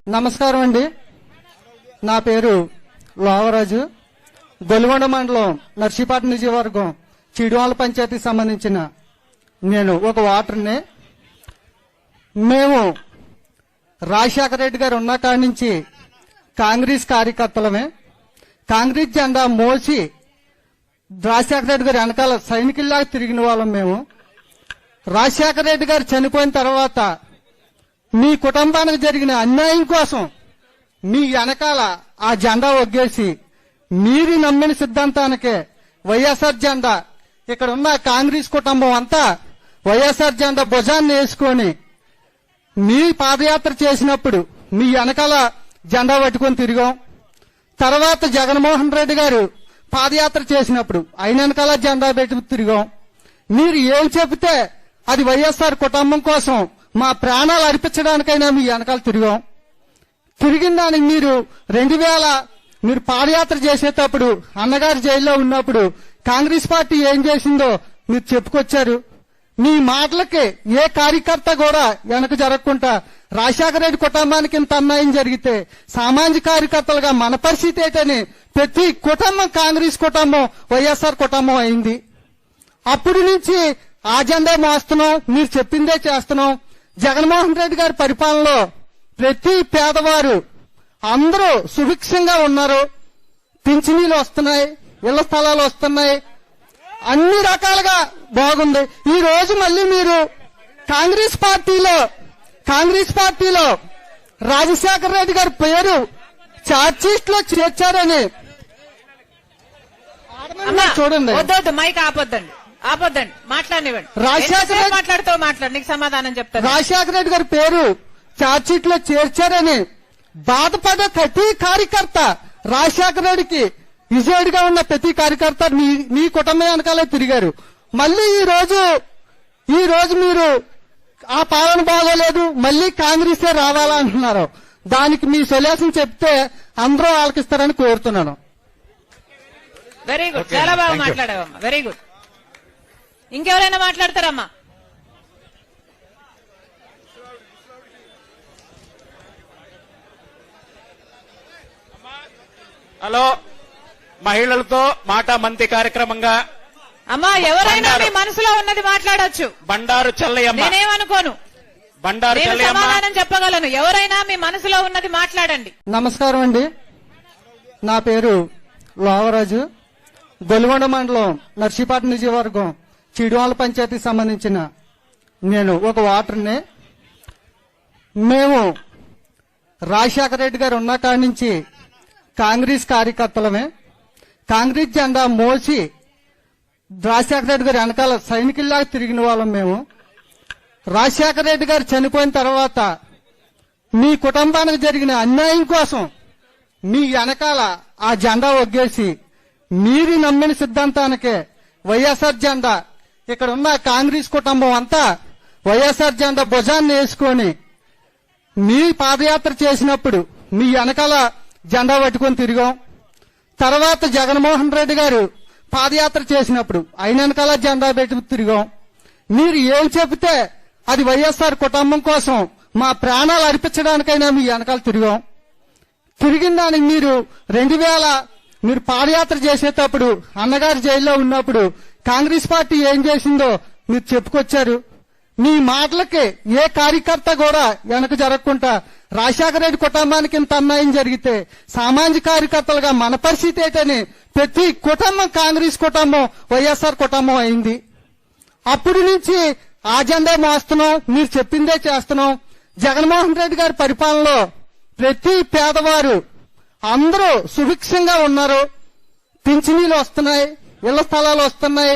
నమస్కారం అండి. నా పేరు లోవరాజు. గొలుగొండ మండలం నర్సీపట్నం నియోజకవర్గం చిడివాళ్ళ పంచాయతీకి సంబంధించిన నేను ఒక ఓటర్ని. మేము రాజశేఖర రెడ్డి గారు ఉన్న కాడి నుంచి కాంగ్రెస్ కార్యకర్తలమే. కాంగ్రెస్ జెండా మోసి రాజశేఖర రెడ్డి గారు వెనకాల సైనికుల్లాగా తిరిగిన వాళ్ళం మేము. రాజశేఖర రెడ్డి గారు చనిపోయిన తర్వాత మీ కుటుంబానికి జరిగిన అన్యాయం కోసం మీ వెనకాల ఆ జెండా ఒగ్గేసి మీరు నమ్మిన సిద్ధాంతానికే వైఎస్ఆర్ జెండా, ఇక్కడ ఉన్న కాంగ్రెస్ కుటుంబం అంతా వైఎస్ఆర్ జెండా భుజాన్ని వేసుకొని మీ పాదయాత్ర చేసినప్పుడు మీ వెనకాల జెండా పట్టుకొని తిరిగాం. తర్వాత జగన్మోహన్ రెడ్డి గారు పాదయాత్ర చేసినప్పుడు ఆయన వెనకాల జెండా పెట్టుకుని తిరిగాం. మీరు ఏం చెబితే అది వైఎస్ఆర్ కుటుంబం కోసం మా ప్రాణాలు అర్పించడానికైనా మీ వెనకాల తిరిగాం. తిరిగిన దానికి మీరు పాదయాత్ర చేసేటప్పుడు అన్నగారు జైల్లో ఉన్నప్పుడు కాంగ్రెస్ పార్టీ ఏం చేసిందో మీరు చెప్పుకొచ్చారు. మీ మాటలకి ఏ కార్యకర్త కూడా వెనక జరగకుండా రాజశేఖర రెడ్డి కుటుంబానికి ఇంత అన్యాయం జరిగితే సామాజిక కార్యకర్తలుగా మన పరిస్థితి ఏంటని ప్రతి కుటుంబం కాంగ్రెస్ కుటుంబం వైఎస్ఆర్ కుటుంబం అయింది. అప్పటి నుంచి ఆ జెండా మోస్తున్నాం, మీరు చెప్పిందే చేస్తున్నాం. జగన్మోహన్ రెడ్డి గారి పరిపాలనలో ప్రతి పేదవారు అందరూ సుభిక్షంగా ఉన్నారు. పింఛనీలు వస్తున్నాయి, ఇళ్ల స్థలాలు వస్తున్నాయి, అన్ని రకాలుగా బాగుంది. ఈ రోజు మళ్ళీ మీరు కాంగ్రెస్ పార్టీలో రాజశేఖర రెడ్డి గారి పేరు ఛార్జ్షీట్ లో చేర్చారని చూడండి. వద్దొద్దు, మైక్ ఆపొద్దండి, మాట్లాడినివ్వండి. మాట్లాడు, నీకు సమాధానం చెప్తాను. రాజశేఖర రెడ్డి గారి పేరు ఛార్జ్షీట్ లో చేర్చారని బాధపడే ప్రతి కార్యకర్త, రాజశేఖర రెడ్డికి విజయుడిగా ఉన్న ప్రతి కార్యకర్త మీ కుటుంబం వెనకాలే తిరిగారు. మళ్ళీ ఈ రోజు మీరు ఆ పాలన బాగోలేదు, మళ్ళీ కాంగ్రెసే రావాలా అంటున్నారు. దానికి మీ సొల్యూషన్ చెప్తే అందరూ ఆలకిస్తారని కోరుతున్నాను. వెరీ గుడ్, చాలా బాగా మాట్లాడావమ్మా, వెరీ గుడ్. ఇంకెవరైనా మాట్లాడతారమ్మా? హలో, మహిళలతో మాట మంతి కార్యక్రమంగా అమ్మా, ఎవరైనా మీ మనసులో ఉన్నది మాట్లాడొచ్చు. బండారు చెల్లయ్యమ్మ, నేనేమనుకోను, బండారు చెల్లయ్యమ్మ సమాధానం చెప్పగలను. ఎవరైనా మీ మనసులో ఉన్నది మాట్లాడండి. నమస్కారం అండి. నా పేరు లోవరాజు. గొలుగొండ మండలం నర్సీపట్నం నియోజకవర్గం చిడివాళ్ళ పంచాయతీకి సంబంధించిన నేను ఒక ఓటర్ని. మేము రాజశేఖర రెడ్డి గారు ఉన్న కాడి నుంచి కాంగ్రెస్ కార్యకర్తలమే. కాంగ్రెస్ జెండా మోసి రాజశేఖర రెడ్డి గారు వెనకాల సైనికుల్లాగా తిరిగిన వాళ్ళం మేము. రాజశేఖర రెడ్డి గారు చనిపోయిన తర్వాత మీ కుటుంబానికి జరిగిన అన్యాయం కోసం మీ వెనకాల ఆ జెండా ఒగ్గేసి మీరు నమ్మిన సిద్ధాంతానికే వైఎస్ఆర్ జెండా, ఇక్కడ ఉన్న కాంగ్రెస్ కుటుంబం అంతా వైఎస్ఆర్ జెండా భుజాన్ని వేసుకొని మీ పాదయాత్ర చేసినప్పుడు మీ వెనకాల జెండా పట్టుకొని తిరిగాం. తర్వాత జగన్మోహన్ రెడ్డి గారు పాదయాత్ర చేసినప్పుడు ఆయన వెనకాల జెండా పెట్టుకుని తిరిగాం. మీరు ఏం చెబితే అది వైఎస్ఆర్ కుటుంబం కోసం మా ప్రాణాలు అర్పించడానికైనా మీ వెనకాల తిరిగాం. తిరిగిన దానికి మీరు పాదయాత్ర చేసేటప్పుడు అన్నగారు జైల్లో ఉన్నప్పుడు కాంగ్రెస్ పార్టీ ఏం చేసిందో మీరు చెప్పుకొచ్చారు. మీ మాటలకి ఏ కార్యకర్త కూడా వెనక జరగకుండా రాజశేఖర రెడ్డి కుటుంబానికి ఇంత అన్యాయం జరిగితే సామాజిక కార్యకర్తలుగా మన పరిస్థితి ఏంటని ప్రతి కుటుంబం కాంగ్రెస్ కుటుంబం వైఎస్ఆర్ కుటుంబం అయింది. అప్పటి నుంచి ఆ జెండా మోస్తున్నాం, మీరు చెప్పిందే చేస్తున్నాం. జగన్మోహన్ రెడ్డి గారి పరిపాలనలో ప్రతి పేదవారు అందరూ సుభిక్షంగా ఉన్నారు. పింఛనీలు వస్తున్నాయి, ఇళ్ల స్థలాలు వస్తున్నాయి,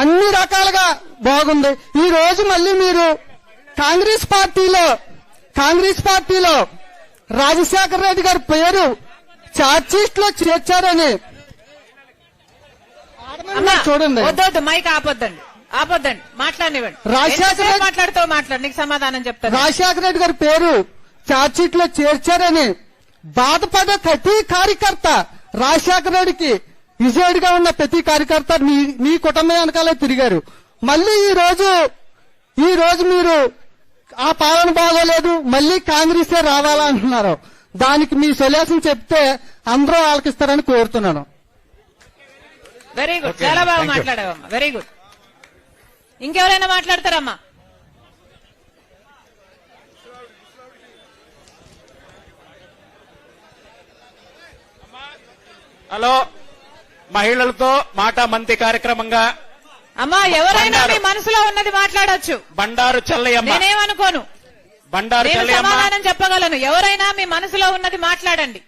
అన్ని రకాలుగా బాగుంది. ఈ రోజు మళ్ళీ మీరు కాంగ్రెస్ పార్టీలో రాజశేఖర రెడ్డి గారి పేరు ఛార్జ్షీట్ లో చేర్చారని చూడండి. వద్దొద్దు, మైక్ ఆపొద్దండి, మాట్లాడినివ్వండి. మాట్లాడు, నీకు సమాధానం చెప్తాను. రాజశేఖర రెడ్డి గారి పేరు ఛార్జ్షీట్ లో చేర్చారని బాధపడే ప్రతి కార్యకర్త, రాజశేఖర రెడ్డికి విజయుడిగా ఉన్న ప్రతి కార్యకర్త మీ కుటుంబం వెనకాలే తిరిగారు. మళ్ళీ ఈ రోజు మీరు ఆ పాలన బాగోలేదు, మళ్ళీ కాంగ్రెసే రావాలా అంటున్నారు. దానికి మీ సొల్యూషన్ చెప్తే అందరూ ఆలకిస్తారని కోరుతున్నాను. వెరీ గుడ్, Okay, చాలా బాగా thank you. మాట్లాడావమ్మా, వెరీ గుడ్. ఇంకెవరైనా మాట్లాడతారమ్మా? హలో, మహిళలతో మాట మంతి కార్యక్రమంగా అమ్మా, ఎవరైనా బండారు. మీ మనసులో ఉన్నది మాట్లాడొచ్చు, బండారు చెల్లయ్యమ్మ. నేనేమనుకోను. బండారు నేను చెల్లయ్యమ్మ. సమాధానం చెప్పగలను. ఎవరైనా మీ మనసులో ఉన్నది మాట్లాడండి.